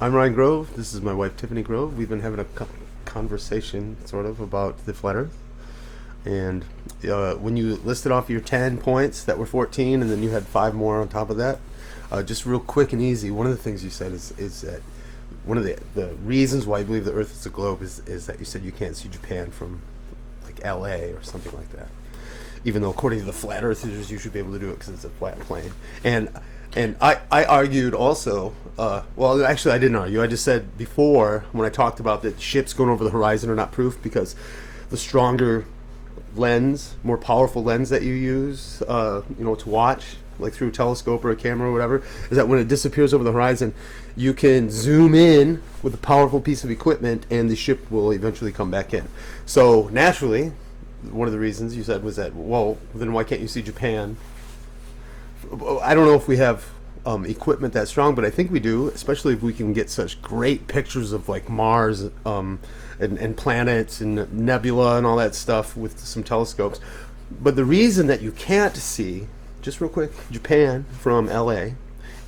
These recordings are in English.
I'm Ryan Grove. This is my wife Tiffany Grove. We've been having a conversation, sort of, about the flat Earth. And when you listed off your 10 points that were 14, and then you had 5 more on top of that, just real quick and easy, one of the things you said is that one of the reasons why you believe the Earth is a globe is that you said you can't see Japan from like LA or something like that. Even though according to the flat earthers you should be able to do it because it's a flat plane. And I argued also, well, actually I didn't argue. I just said before, when I talked about that ships going over the horizon are not proof because the stronger lens, more powerful lens that you use, to watch, like through a telescope or a camera or whatever, is that when it disappears over the horizon, you can zoom in with a powerful piece of equipment and the ship will eventually come back in. So naturally, one of the reasons you said was that, well, then why can't you see Japan? I don't know if we have equipment that strong, but I think we do, especially if we can get such great pictures of like Mars and planets and nebula and all that stuff with some telescopes. But the reason that you can't see, just real quick, Japan from LA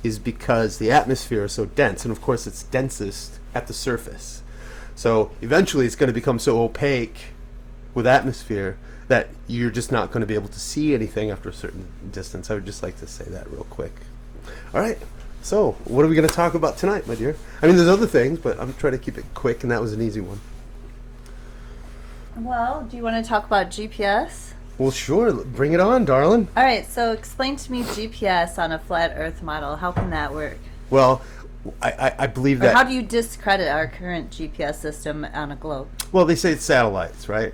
is because the atmosphere is so dense, and of course it's densest at the surface. So eventually it's going to become so opaque with atmosphere that you're just not going to be able to see anything after a certain distance. I would just like to say that real quick. All right, so what are we going to talk about tonight, my dear? I mean, there's other things, but I'm trying to keep it quick, and that was an easy one. Well, do you want to talk about GPS? Well, sure, bring it on, darling. All right, so explain to me GPS on a flat Earth model. How can that work? Well, I believe Or that... how do you discredit our current GPS system on a globe? Well, they say it's satellites, right?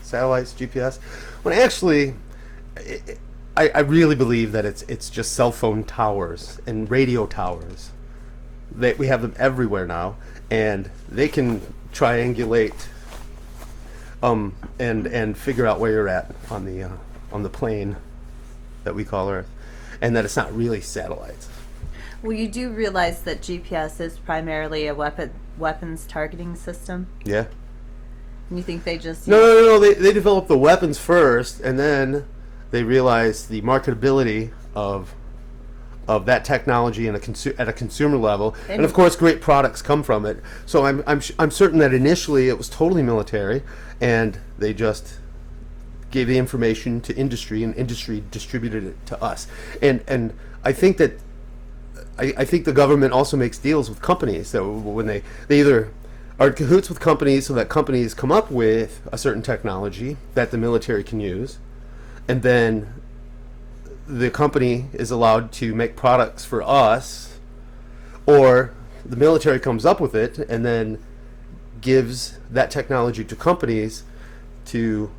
Satellites, GPS. When actually, I really believe that it's just cell phone towers and radio towers. We have them everywhere now, and they can triangulate and figure out where you're at on the plane that we call Earth, and that it's not really satellites. Well, you do realize that GPS is primarily a weapons targeting system? Yeah. And you think they just... No. They developed the weapons first, and then they realized the marketability of that technology at a consumer level, and of course, great products come from it. So I'm certain that initially it was totally military, and they just gave the information to industry, and industry distributed it to us. And I think that I think the government also makes deals with companies. So when they either are in cahoots with companies so that companies come up with a certain technology that the military can use, and then the company is allowed to make products for us, or the military comes up with it and then gives that technology to companies to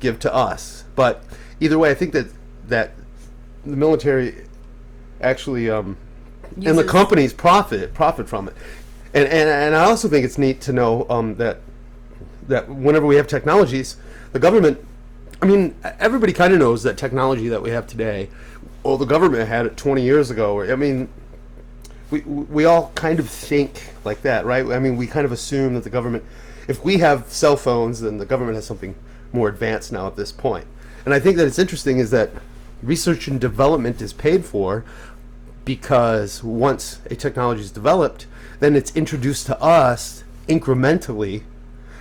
give to us. But either way, I think that the military actually and the companies profit from it. And I also think it's neat to know that whenever we have technologies, the government, I mean, everybody kind of knows that technology that we have today, well, the government had it 20 years ago. I mean, we all kind of think like that, right? I mean, we kind of assume that the government, if we have cell phones, then the government has something more advanced now at this point. And I think that it's interesting is that research and development is paid for because once a technology is developed, then it's introduced to us incrementally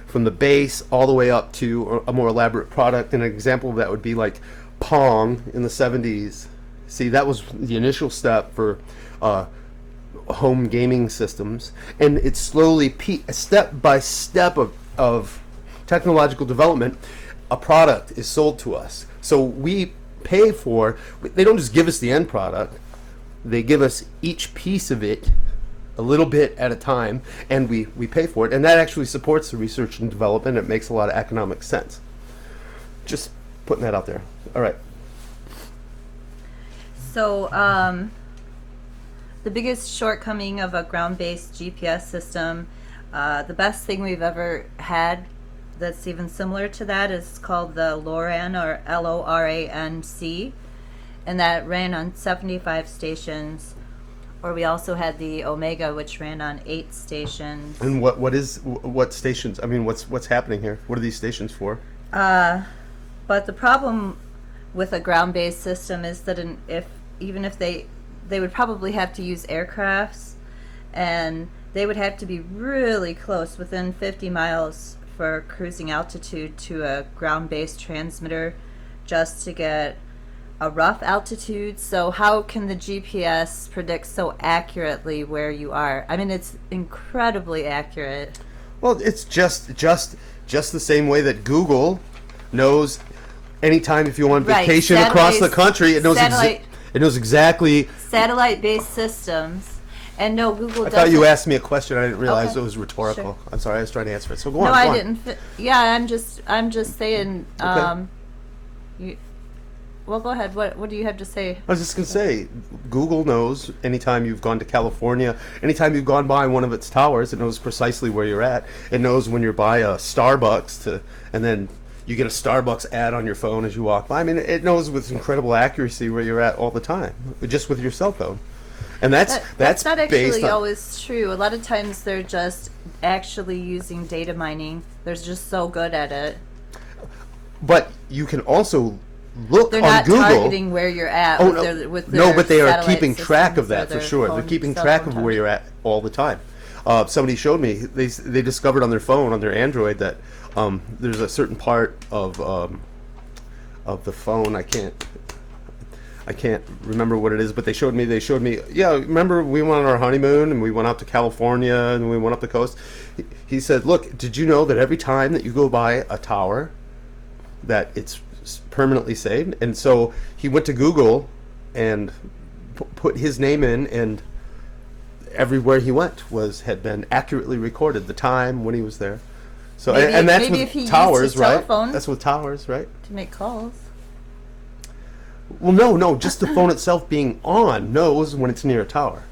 from the base all the way up to a more elaborate product. And an example of that would be like Pong in the 70s. See, that was the initial step for home gaming systems, and it's slowly, step by step of technological development, a product is sold to us. So we pay for, they don't just give us the end product, they give us each piece of it a little bit at a time, and we pay for it, and that actually supports the research and development. It makes a lot of economic sense. Just putting that out there. All right. So, the biggest shortcoming of a ground-based GPS system, the best thing we've ever had that's even similar to that is called the LORAN, or LORANC, and that ran on 75 stations. Or we also had the Omega, which ran on 8 stations. And what stations? I mean, what's happening here? What are these stations for? But the problem with a ground-based system is that even if they would probably have to use aircrafts, and they would have to be really close, within 50 miles for cruising altitude, to a ground-based transmitter just to get a rough altitude. So how can the GPS predict so accurately where you are? I mean, it's incredibly accurate. Well, it's just the same way that Google knows anytime if you want Right, vacation across the country, it knows it knows exactly. Satellite-based systems, and no, Google. I thought you asked me a question. I didn't realize Okay. it was rhetorical. Sure. I'm sorry. I was trying to answer it. So go No, on. I go on. didn't. Yeah, I'm just saying. Okay. Well, go ahead. What do you have to say? I was just going to say, Google knows anytime you've gone to California, anytime you've gone by one of its towers, it knows precisely where you're at. It knows when you're by a Starbucks, and then you get a Starbucks ad on your phone as you walk by. I mean, it knows with incredible accuracy where you're at all the time, just with your cell phone. And that's not based actually on, always true. A lot of times they're just actually using data mining. They're just so good at it. But you can also look They're on not Google. targeting where you're at. Oh, with no, their but they are satellite keeping track of systems or that for their sure. They're phone- keeping cell track phone of where towers. you're at all the time. Somebody showed me they discovered on their phone, on their Android, that there's a certain part of the phone. I can't remember what it is, but they showed me. Yeah, remember we went on our honeymoon and we went out to California and we went up the coast. He said, "Look, did you know that every time that you go by a tower, that it's permanently saved?" And so he went to Google and put his name in, and everywhere he went had been accurately recorded, the time when he was there. So and that's maybe if he with used towers, his right? telephone That's with towers, right? to make calls. Well, no, just the phone itself being on knows when it's near a tower.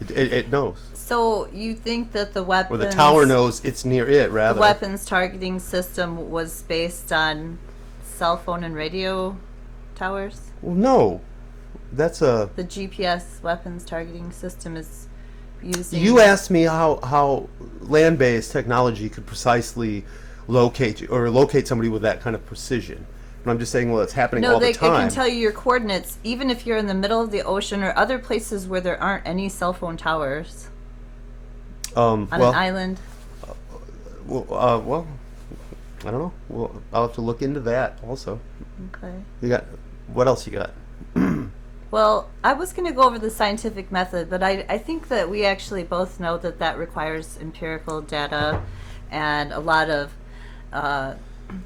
It knows. So you think that the weapons, Or the tower knows it's near it, rather. the weapons targeting system was based on cell phone and radio towers? Well, no. That's a... The GPS weapons targeting system is using... You asked me how land-based technology could precisely locate you, or locate somebody with that kind of precision. And I'm just saying, well, it's happening all the it time. can tell you your coordinates, even if you're in the middle of the ocean or other places where there aren't any cell phone towers. On an island. Well, I don't know. Well, I'll have to look into that also. Okay. What else you got? Well, I was going to go over the scientific method, but I think that we actually both know that requires empirical data and a lot of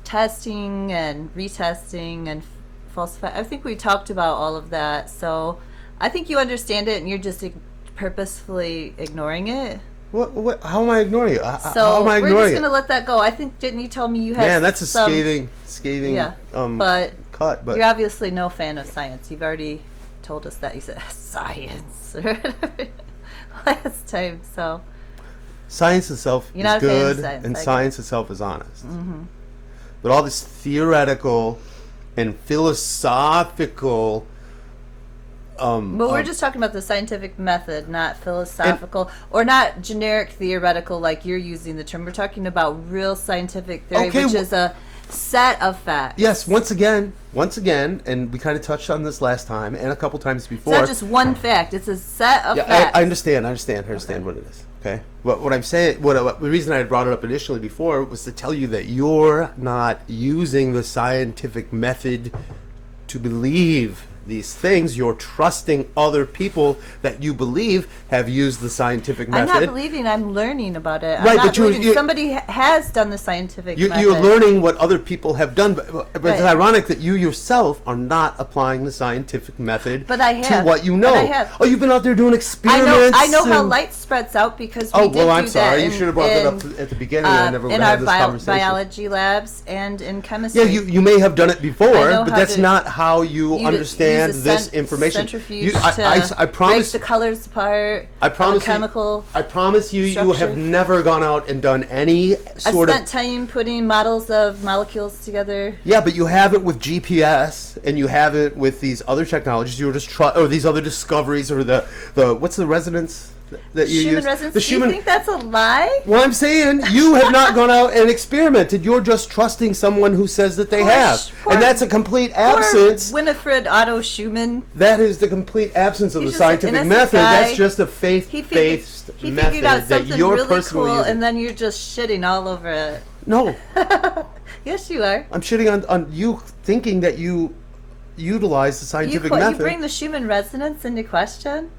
testing and retesting and falsify. I think we talked about all of that. So I think you understand it and you're just purposefully ignoring it. What? How am I ignoring it? So how am I ignoring we're just it? going to let that go. I think, didn't you tell me you had Man, that's a some, scathing yeah, cut. But you're obviously no fan of science. You've already told us that. You said science last time. So science itself You're not is a fan of good, science, and I science itself is honest. Mm-hmm. But all this theoretical and philosophical... But we're just talking about the scientific method, not philosophical or not generic theoretical like you're using the term. We're talking about real scientific theory, which is a set of facts. Yes, once again, and we kind of touched on this last time and a couple times before. It's not just one fact; it's a set of yeah, facts. I understand what it is. Okay, what I'm saying, the reason I brought it up initially before was to tell you that you're not using the scientific method to believe these things. You're trusting other people that you believe have used the scientific method. I'm not believing. I'm learning about it. Right, I'm not but you're somebody has done the scientific method. You're learning what other people have done, but Right. it's ironic that you yourself are not applying the scientific method But I have. to what you know. But I have. Oh, you've been out there doing experiments. I know how and- light spreads out because we Oh, did well, I'm do sorry. that You should have brought that up at the beginning. I never would in have our had this conversation. biology labs and in chemistry. Yeah, you may have done it before, know but how that's to not how you understand use a this information. Centrifuge I promise. break the colors apart. I promise you. chemical. I promise you. You structure. have never gone out and done any I sort spent of. time putting models of molecules together. Yeah, but you have it with GPS, and you have it with these other technologies. You were just or these other discoveries, or the what's the resonance? that you Schumann use. resonance. Do you think that's a lie? Well, I'm saying you have not gone out and experimented. You're just trusting someone who says that they have. And that's a complete absence. Winifred Otto Schumann. That is the complete absence of He's the just an scientific innocent method. guy. That's just a faith-based He method figured out that something you're really personally cool, using. and then you're just shitting all over it. No, Yes, you are. I'm shitting on you thinking that you utilize the scientific You method. bring the Schumann resonance into question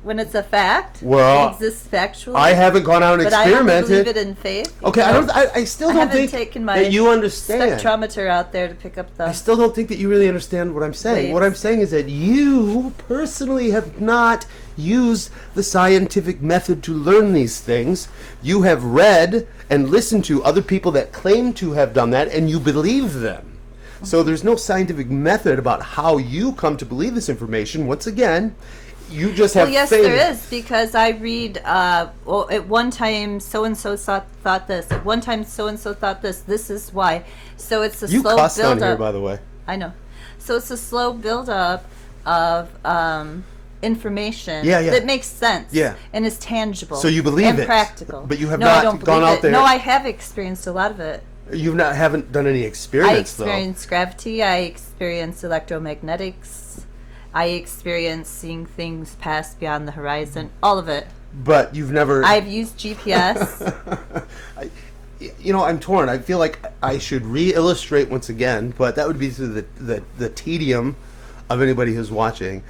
when it's a fact. Well, it exists factually. I haven't gone out and but I don't experimented. believe it in faith. Okay, I still I don't haven't think taken my that you understand. spectrometer out there to pick up the. I still don't think that you really understand what I'm saying. Waves. What I'm saying is that you personally have not used the scientific method to learn these things. You have read and listened to other people that claim to have done that, and you believe them. So there's no scientific method about how you come to believe this information. Once again, you just have Well, yes, faith. there is, because I read, well, at one time so-and-so thought this, at one time so-and-so thought this is why. So it's a You slow cussed on build-up. here, by the way. I know. So it's a slow build-up of information Yeah, yeah. that makes sense Yeah. and is tangible. So you believe and it, practical. but you have no, I not don't gone believe out it. there- No, I have experienced a lot of it. Haven't done any I experiments, experienced gravity. I experienced electromagnetics. I experienced seeing things pass beyond the horizon. All of it. but you've never. I've used GPS. I'm torn. I feel like I should re-illustrate once again, but that would be through the tedium of anybody who's watching.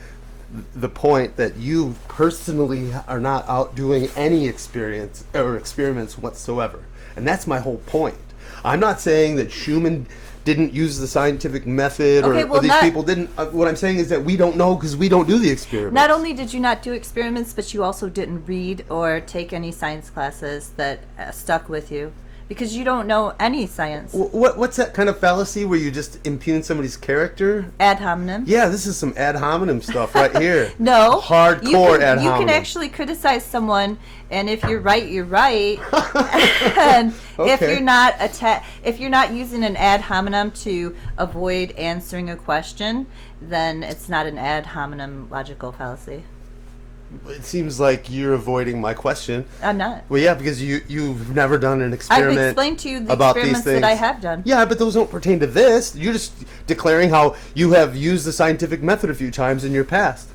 The point that you personally are not out doing any experience or experiments whatsoever, and that's my whole point. I'm not saying that Schumann didn't use the scientific method, Okay, or well, these people didn't. What I'm saying is that we don't know because we don't do the experiments. Not only did you not do experiments, but you also didn't read or take any science classes that stuck with you, because you don't know any science. What's that kind of fallacy where you just impugn somebody's character? Ad hominem. Yeah, this is some ad hominem stuff right here. No, Hardcore ad hominem. You can actually criticize someone, and if you're right, you're right. And if Okay. you're not using an ad hominem to avoid answering a question, then it's not an ad hominem logical fallacy. It seems like you're avoiding my question. I'm not. Well, yeah, because you've never done an I've experiment. explained to you the about these experiments that I things. have done. Yeah, but those don't pertain to this. You're just declaring how you have used the scientific method a few times in your past.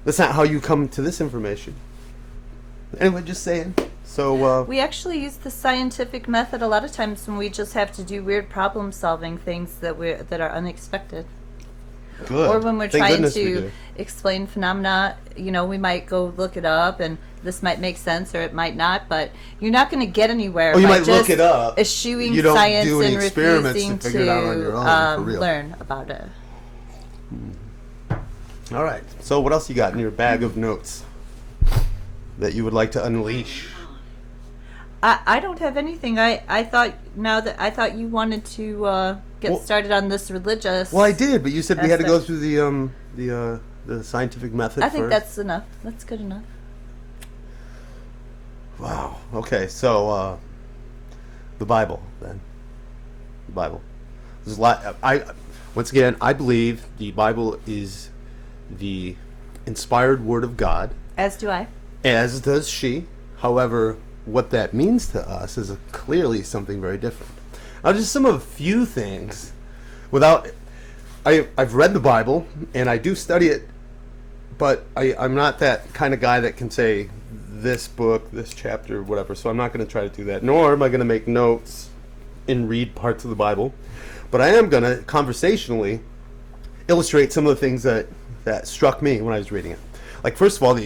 That's not how you come to this information. Anyway, just saying. So, We actually use the scientific method a lot of times when we just have to do weird problem-solving things that are unexpected. good. Or when we're Thank trying goodness we to do. explain phenomena, we might go look it up, and this might make sense or it might not, but you're not going to get anywhere Oh, you by might just look it up. eschewing You don't science do any and experiments to refusing figure it out on your own, for real. learn about it. All right. So, what else you got in your bag of notes that you would like to unleash? I don't have anything. I thought you wanted to get Well- started on this religious. Well, I did, but you said we had to go aspect. through the scientific method I think first. that's enough. That's good enough. Wow. Okay. So, the Bible then. The Bible. There's a lot. Once again, I believe the Bible is the inspired word of God, As do I. as does she. However, what that means to us is clearly something very different. Now, just some of a few things. I've read the Bible and I do study it, but I'm not that kind of guy that can say this book, this chapter, whatever. So I'm not going to try to do that. Nor am I going to make notes and read parts of the Bible. But I am going to conversationally illustrate some of the things that struck me when I was reading it. Like, first of all,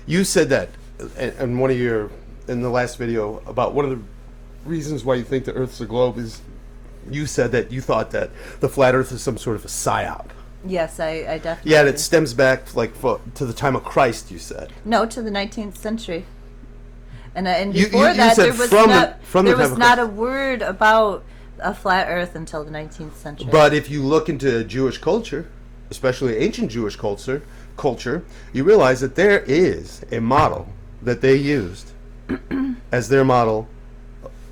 you said that in the last video about one of the reasons why you think the Earth's a globe is you said that you thought that the flat Earth is some sort of a psyop. Yes, I definitely. Yeah, and it stems back to the time of Christ. You said No, to the 19th century. And You- before you that, said there was from the- not from the there time was of not Christ. a word about a flat Earth until the 19th century. But if you look into Jewish culture, especially ancient Jewish culture, you realize that there is a model that they used as their model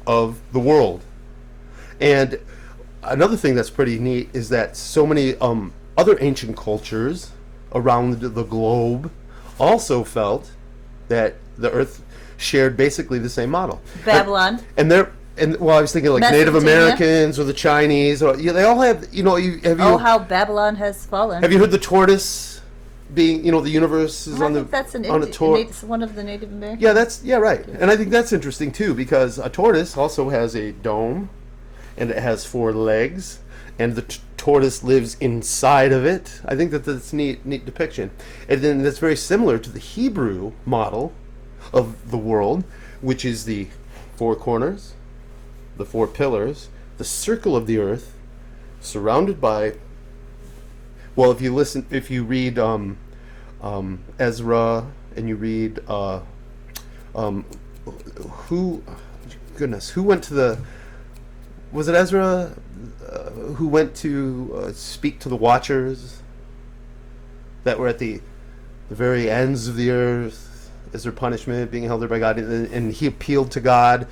of the world. And another thing that's pretty neat is that so many other ancient cultures around the globe also felt that the Earth shared basically the same model. Babylon. Well, I was thinking like Native Mesopotamia. Americans or the Chinese, or they all have. Oh, how Babylon has fallen. Have you heard the tortoise being? The universe is I on the think that's on a tortoise. one of the Native Americans. Yeah, right. And I think that's interesting too, because a tortoise also has a dome, and it has 4 legs, and the tortoise lives inside of it. I think that's neat depiction, and then that's very similar to the Hebrew model of the world, which is the 4 corners, the 4 pillars, the circle of the earth, surrounded by. Well, if you read Ezra, and you read who went to the. Was it Ezra who went to speak to the Watchers that were at the very ends of the earth as their punishment, being held there by God, and he appealed to God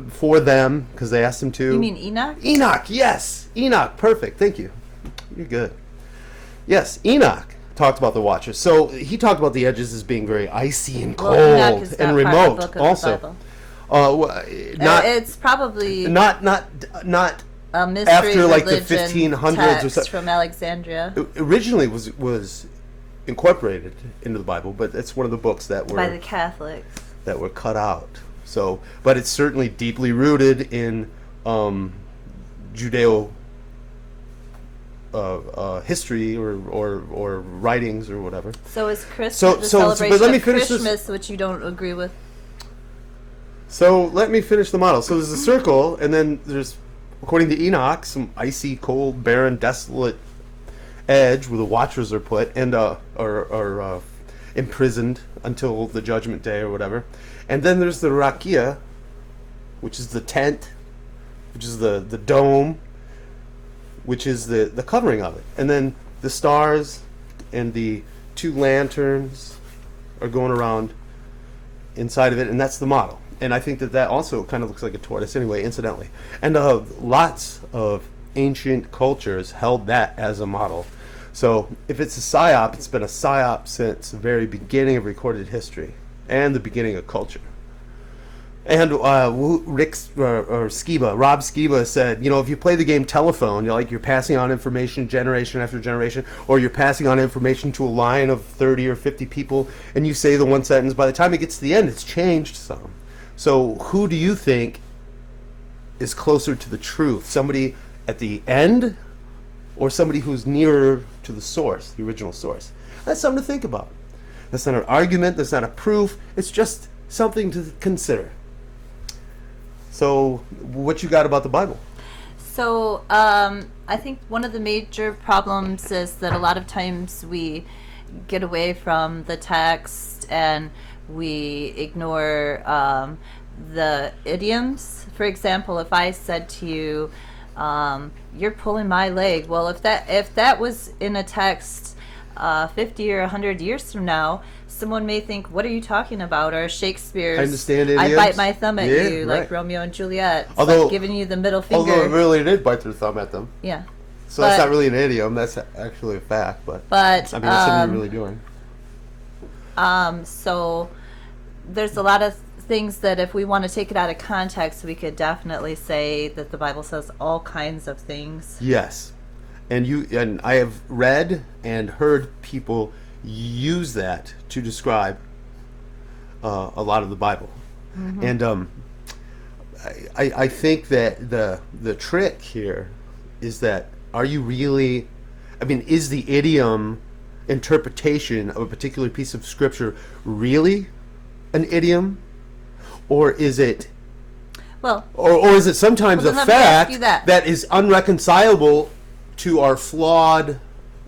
for them because they asked him to. You mean Enoch? Enoch, yes, Enoch, perfect. Thank you. You're good. Yes, Enoch talked about the Watchers. So he talked about the edges as being very icy and cold Enoch is and not part of the remote. book of the Also. Bible. It's probably not a mystery after like the religion 1500s text or so. from Alexandria Originally was incorporated into the Bible, but it's one of the books that by the were Catholics. that were cut out. So, but it's certainly deeply rooted in Judeo history or writings or whatever. So is Christmas So- the so- celebration but let me of finish this- Christmas, which you don't agree with? So let me finish the model. So there's a circle, and then there's, according to Enoch, some icy, cold, barren, desolate edge where the Watchers are put and are imprisoned until the Judgment Day or whatever. And then there's the rakia, which is the tent, which is the dome, which is the covering of it. And then the stars and the 2 lanterns are going around inside of it, and that's the model. And I think that also kind of looks like a tortoise anyway, incidentally. And lots of ancient cultures held that as a model. So if it's a psyop, it's been a psyop since the very beginning of recorded history and the beginning of culture. And Rob Skiba said, if you play the game telephone, you're passing on information generation after generation, or you're passing on information to a line of 30 or 50 people, and you say the one sentence. By the time it gets to the end, it's changed some. So who do you think is closer to the truth? Somebody at the end, or somebody who's nearer to the source, the original source? That's something to think about. That's not an argument. That's not a proof. It's just something to consider. So, what you got about the Bible? So, I think one of the major problems is that a lot of times we get away from the text and we ignore the idioms. For example, if I said to you, "You're pulling my leg," well, if that was in a text 50 or 100 years from now, someone may think, "What are you talking about?" Or Shakespeare's, I understand idioms. "I bite my thumb at you," right. like Romeo and Juliet. It's Although- like giving you the middle finger. Although it really did bite their thumb at them. Yeah. So that's not really an idiom. That's actually a fact. But But I mean, that's something you're really doing. So there's a lot of things that if we want to take it out of context, we could definitely say that the Bible says all kinds of things. Yes, and I have read and heard people use that to describe a lot of the Bible, and I think that the trick here is that is the idiom interpretation of a particular piece of scripture really an idiom, or is it? Well, Or is it sometimes Well, a then let me ask you fact that. is unreconcilable to our flawed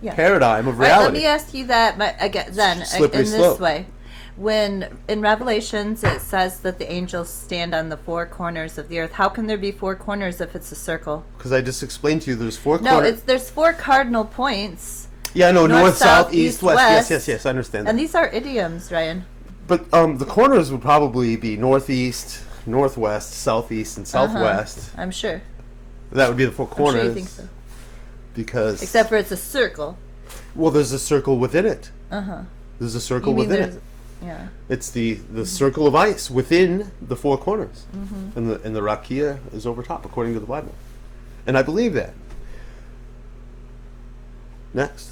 yeah. paradigm of All right, reality? let me ask you that again, then Slippery in this slope. way. When in Revelations it says that the angels stand on the 4 corners of the earth, how can there be 4 corners if it's a circle? Because I just explained to you there's 4 No, corners. there's 4 cardinal points. Yeah, no, north, south, east, west. west. Yes, I understand that. And these are idioms, Ryan. But the corners would probably be northeast, northwest, southeast, and southwest. I'm sure. That would be the 4 I'm corners. sure you think so. Because Except for it's a circle. well, there's a circle within it. Uh-huh. There's a circle You mean within there's it. Yeah. It's the circle of ice within the four corners, and the rakia is over top, according to the Bible, and I believe that. Next,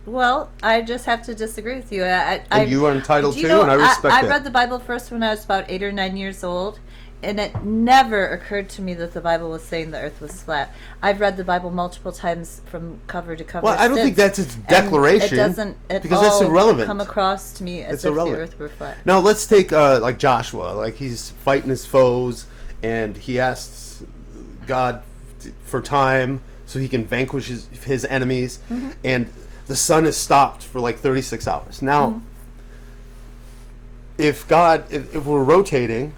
Well, I just have to disagree with you. and you are entitled Do you to, know, and I respect I that. read the Bible first when I was about 8 or 9 years old, and it never occurred to me that the Bible was saying the earth was flat. I've read the Bible multiple times from cover to cover. Well, I don't think that's its declaration, It doesn't at because all that's irrelevant. come across to me as It's if irrelevant. the earth were flat. Now let's take like Joshua, like he's fighting his foes, and he asks God for time so he can vanquish his enemies, and the sun is stopped for like 36 hours. Now, if we're rotating,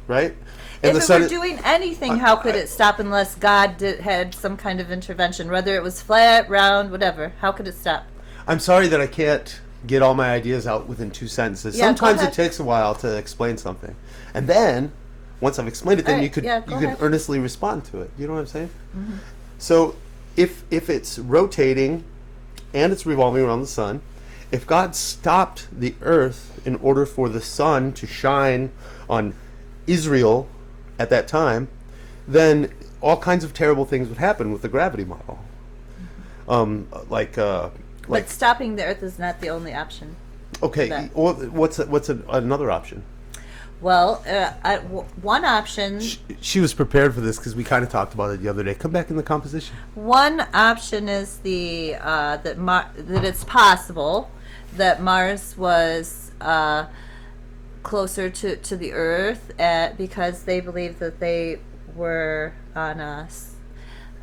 right? And If it were doing anything, how could it stop unless God had some kind of intervention? Whether it was flat, round, whatever, how could it stop? I'm sorry that I can't get all my ideas out within 2 sentences. Yeah, go Sometimes it ahead. takes a while to explain something, and then once I've explained it, then All right, you could yeah, go ahead. earnestly respond to it. You know what I'm saying? So if it's rotating and it's revolving around the sun, if God stopped the earth in order for the sun to shine on Israel at that time, then all kinds of terrible things would happen with the gravity model. But stopping the earth is not the only option. Okay, that. what's another option? Well, one option. She was prepared for this because we kind of talked about it the other day. Come back in the composition. One option is that it's possible that Mars was closer to the Earth because they believe that they were on a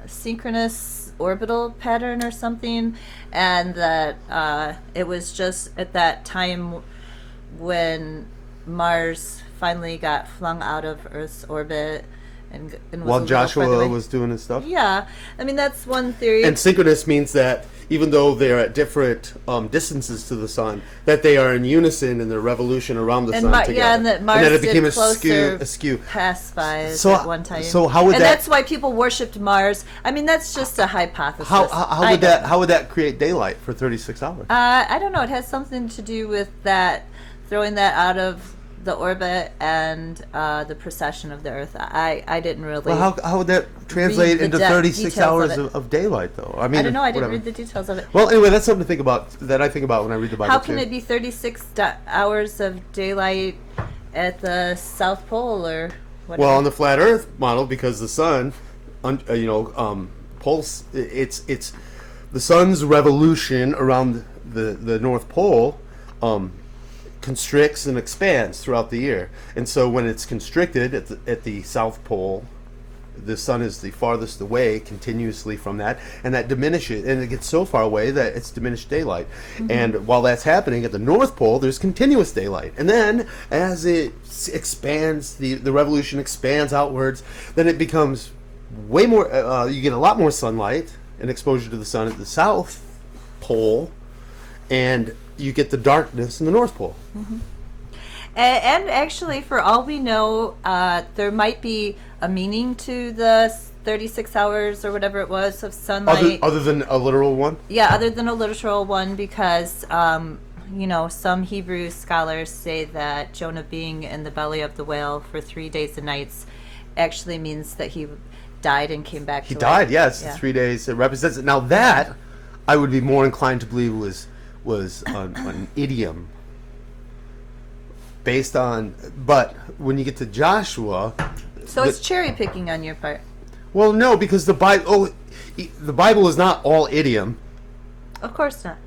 synchronous orbital pattern or something, and that it was just at that time when Mars finally got flung out of Earth's orbit and was a While little Joshua farther away. was doing his stuff. Yeah, I mean that's one theory. And synchronous means that even though they're at different distances to the sun, that they are in unison in their revolution around the sun together. Yeah, and that Mars it became did closer askew. pass by So- at one time. so how would and that- that's why people worshipped Mars. I mean, that's just a hypothesis. How would that create daylight for 36 hours? I don't know. It has something to do with that, throwing that out of the orbit and the precession of the Earth. I didn't really. Well, how would that translate the into 36 details of hours it. of daylight, though? I mean, I don't know. I didn't whatever. read the details of it. Well, anyway, that's something to think about. That I think about when I read the Bible. How can too. it be 36 hours of daylight at the South Pole or whatever? Well, on the flat Earth model, because the sun, pulse. It's the sun's revolution around the North Pole. Constricts and expands throughout the year, and so when it's constricted at the South Pole, the sun is the farthest away continuously from that, and that diminishes, and it gets so far away that it's diminished daylight. And while that's happening at the North Pole, there's continuous daylight, and then as it expands, the revolution expands outwards, then it becomes way more. You get a lot more sunlight and exposure to the sun at the South Pole, and you get the darkness in the North Pole. And actually, for all we know, there might be a meaning to the 36 hours or whatever it was of sunlight. Other than a literal one? Yeah, other than a literal one, because some Hebrew scholars say that Jonah being in the belly of the whale for 3 days and nights actually means that he died and came back. He to died, life. yes. Yeah. 3 days. It represents it. Now that, I would be more inclined to believe was an idiom. Based on, but when you get to Joshua, So it's cherry picking on your part. well, no, because the Bible is not all idiom, Of course not.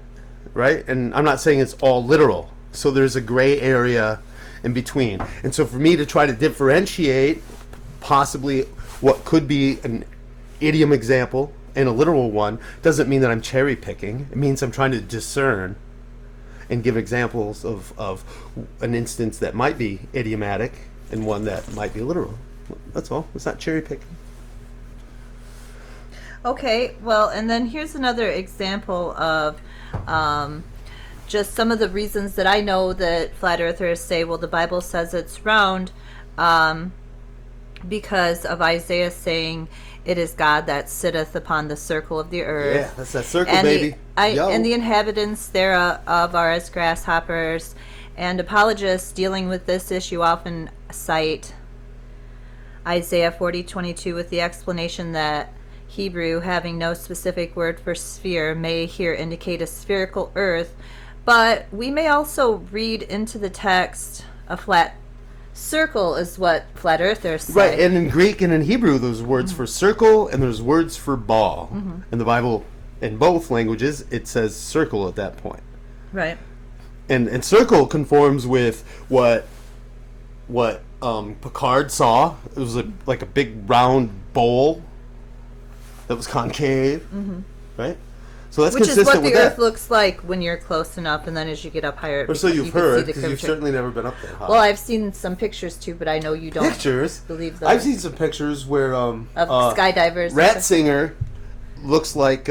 right? And I'm not saying it's all literal. So there's a gray area in between. And so for me to try to differentiate possibly what could be an idiom example and a literal one doesn't mean that I'm cherry picking. It means I'm trying to discern and give examples of an instance that might be idiomatic and one that might be literal. That's all. It's not cherry picking. Okay, well, and then here's another example of just some of the reasons that I know that flat earthers say, well, the Bible says it's round because of Isaiah saying, It is God that sitteth upon the circle of the earth. Yeah, that's that circle, And baby. and the inhabitants thereof are as grasshoppers. And apologists dealing with this issue often cite Isaiah 40:22 with the explanation that Hebrew, having no specific word for sphere, may here indicate a spherical earth, but we may also read into the text a flat circle is what flat earthers say. Right, and in Greek and in Hebrew, there's words for circle and there's words for ball. In the Bible, in both languages, it says circle at that point. Right. And circle conforms with what Picard saw. It was like a big round bowl that was concave, right? So that's Which is consistent what the with Earth that. looks like when you're close enough, and then as you get up higher, Or so you've you can see heard, the because you've curvature. certainly never been up there. Huh? Well, I've seen some pictures too, but I know you don't Pictures. believe those. I've seen some pictures where of skydivers. Ratzinger looks like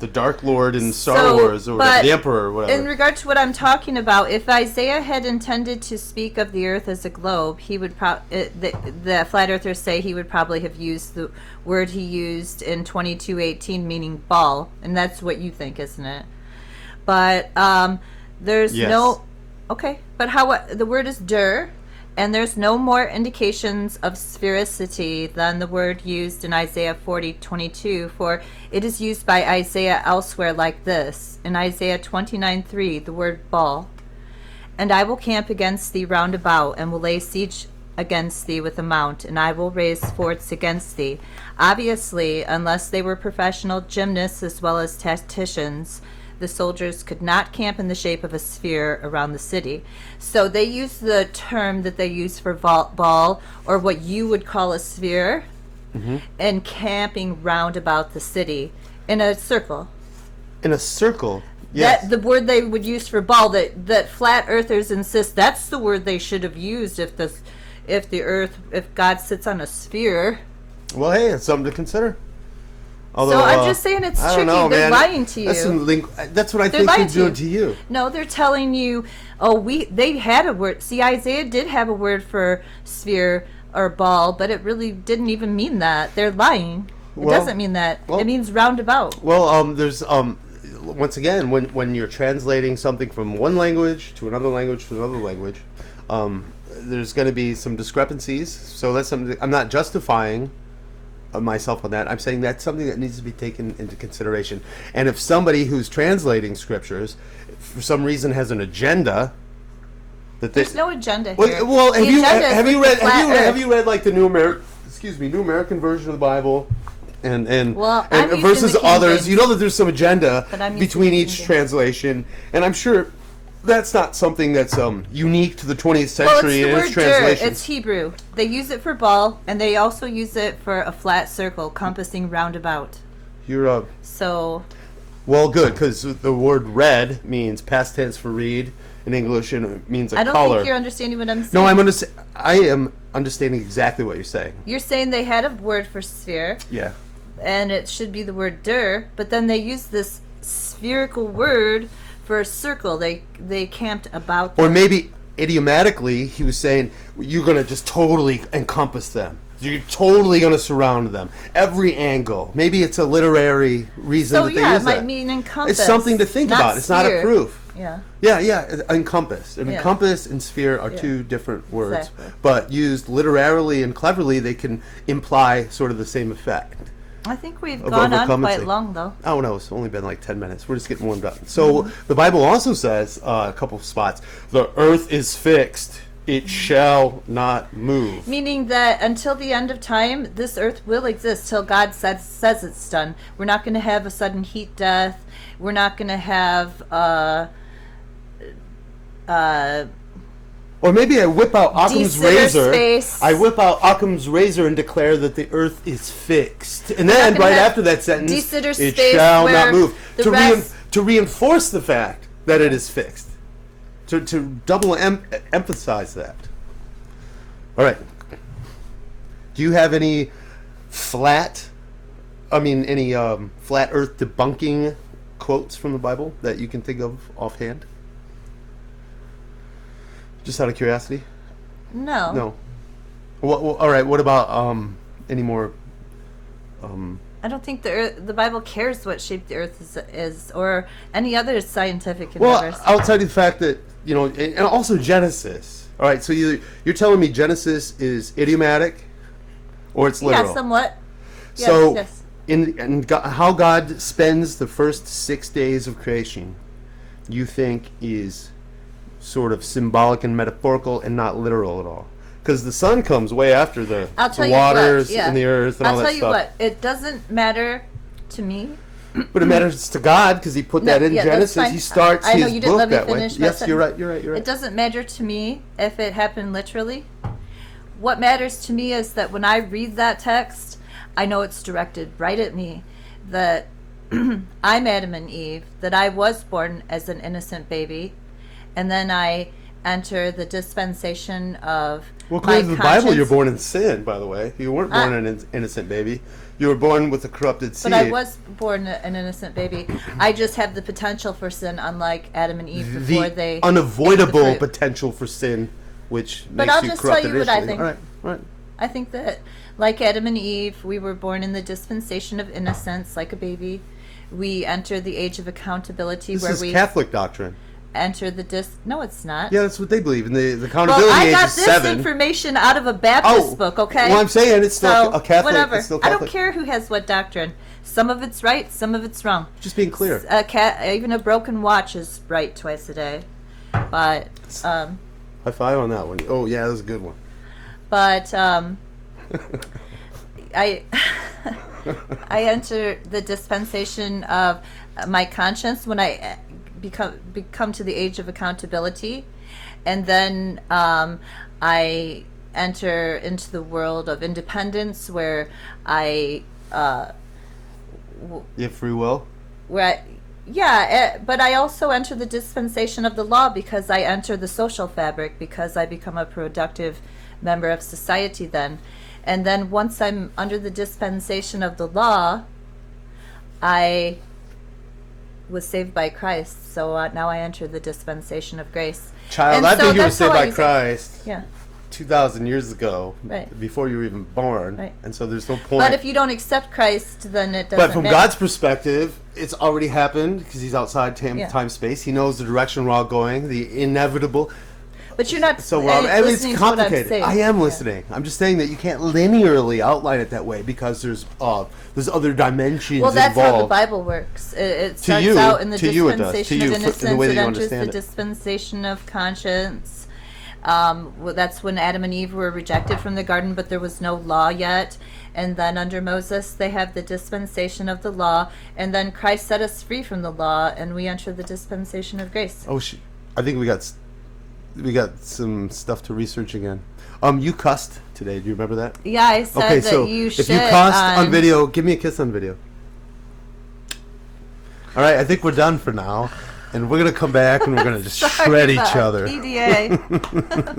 the Dark Lord in Star Wars, or but the Emperor, or whatever. in regard to what I'm talking about, if Isaiah had intended to speak of the Earth as a globe, he would the flat earthers say he would probably have used the word he used in 22:18, meaning ball, and that's what you think, isn't it? But there's Yes. no but the word is der. And there's no more indications of sphericity than the word used in Isaiah 40:22, for it is used by Isaiah elsewhere like this. In Isaiah 29:3, the word ball. And I will camp against thee round about, and will lay siege against thee with a mount, and I will raise forts against thee. Obviously, unless they were professional gymnasts as well as tacticians, the soldiers could not camp in the shape of a sphere around the city. So they use the term that they use for ball, or what you would call a sphere, and camping round about the city in a circle. In a circle. Yes. That the word they would use for ball, that flat earthers insist that's the word they should have used if God sits on a sphere. Well, hey, it's something to consider. Although, So I'm just saying it's I tricky. don't know, They're man. lying to you. That's what I They're think lying they're doing to you. No, they're telling you, they had a word. See, Isaiah did have a word for sphere or ball, but it really didn't even mean that. They're lying. It Well- doesn't mean that. well- It means roundabout. Well, there's once again, when you're translating something from one language to another language to another language, there's going to be some discrepancies. So that's something I'm not justifying myself on that. I'm saying that's something that needs to be taken into consideration. And if somebody who's translating scriptures, for some reason, has an agenda, that There's no agenda here. well, The agenda is the flat have earth. you read like the New American version of the Bible, and Well, I'm using versus the King others? James. You know that there's some agenda But I'm using between the each King James. translation, and I'm sure that's not something that's unique to the 20th Well, it's century the and word its dir. translations. It's Hebrew. They use it for ball, and they also use it for a flat circle, compassing roundabout. You're So well, good, because the word red means past tense for read in English, and it means a I don't color. think you're understanding what I'm saying. No, I am understanding exactly what you're saying. You're saying they had a word for sphere, Yeah. and it should be the word der, but then they use this spherical word for a circle. They camped about Or them. maybe idiomatically, he was saying, you're going to just totally encompass them. You're totally going to surround them. Every angle. Maybe it's a literary reason So that they yeah, it use might that. mean encompass. It's something to think about. It's not a sphere. proof. Yeah. Yeah, encompass. And Yeah. encompass and sphere are Yeah. two different words. Exactly. But used literarily and cleverly, they can imply sort of the same effect. I think we've Of gone on overcompensating. quite long, though. Oh no, it's only been like 10 minutes. We're just getting warmed up. So the Bible also says a couple of spots, the earth is fixed, it shall not move. Meaning that until the end of time, this earth will exist till God says it's done. We're not going to have a sudden heat death. We're not going to have Or maybe I whip out Occam's De-Sitter razor. space. I whip out Occam's razor and declare that the earth is fixed. And not then gonna right have after that sentence, De-Sitter it space shall not where move. the To, rest- to reinforce the fact that it is fixed. To double emphasize that. All right. Do you have any flat earth debunking quotes from the Bible that you can think of offhand? Just out of curiosity? no. No. Well, all right. What about any more. I don't think the Bible cares what shape the earth is or any other scientific Well, endeavors. outside of the fact that, and also Genesis. All right, so you're telling me Genesis is idiomatic, or it's literal? Yeah, somewhat. Yes, So, yes. in how God spends the first 6 days of creation, you think is sort of symbolic and metaphorical and not literal at all? Because the sun comes way after the waters and the earth and all that stuff. I'll tell you what, it doesn't matter to me. But it matters to God because He put that in Genesis. He starts I know His you didn't book let me that way. finish my Yes, you're sentence. right. You're right. It doesn't matter to me if it happened literally. What matters to me is that when I read that text, I know it's directed right at me. That I'm Adam and Eve. That I was born as an innocent baby, and then I enter the dispensation of according to the conscience. Bible, you're born in sin. By the way, you weren't born an innocent baby. You were born with a corrupted seed. But I was born an innocent baby. I just have the potential for sin, unlike Adam and Eve before they ate the unavoidable fruit. potential for sin, which But makes I'll you just tell corrupted you what I initially. think. All right. I think that, like Adam and Eve, we were born in the dispensation of innocence, like a baby. We enter the age of accountability, This where is we Catholic doctrine. enter the No, it's not. Yeah, that's what they believe. And the accountability Well, I age got is this 7. information out of a Baptist book, okay? Well, I'm saying it's still So, a Catholic. whatever. It's still I Catholic. don't care who has what doctrine. Some of it's right, some of it's wrong. Just being clear. Even a broken watch is right twice a day. But, High five on that one. Oh, yeah, that was a good one. but, I enter the dispensation of my conscience when I become to the age of accountability, and then I enter into the world of independence where I You have free will? but I also enter the dispensation of the law because I enter the social fabric, because I become a productive member of society then. And then once I'm under the dispensation of the law, I was saved by Christ. So now I enter the dispensation of grace. Child, And I so think you were that's saved how I by use it. Christ Yeah. 2,000 years ago, Right. before you were even born. Right. And so there's no point. But if you don't accept Christ, then it doesn't But from matter. God's perspective, it's already happened because He's outside Yeah. time, space. He knows the direction we're all going, the inevitable. But you're not So it's listening to what I'm complicated. saying. I am Yeah. listening. I'm just saying that you can't linearly outline it that way because there's other dimensions Well, that's involved. how the Bible works. It To starts you- out in the to you it does. dispensation To you, of in the innocence. way that It you enters the understand it. dispensation of conscience. That's when Adam and Eve were rejected from the garden, but there was no law yet. And then under Moses, they have the dispensation of the law. And then Christ set us free from the law, and we enter the dispensation of grace. Oh, I think we got some stuff to research again. You cussed today. Do you remember that? Yeah, I said Okay, that so you if should. you cussed on video, give me a kiss on video. All right, I think we're done for now, and we're gonna come back and we're gonna just Sorry shred each about other. PDA.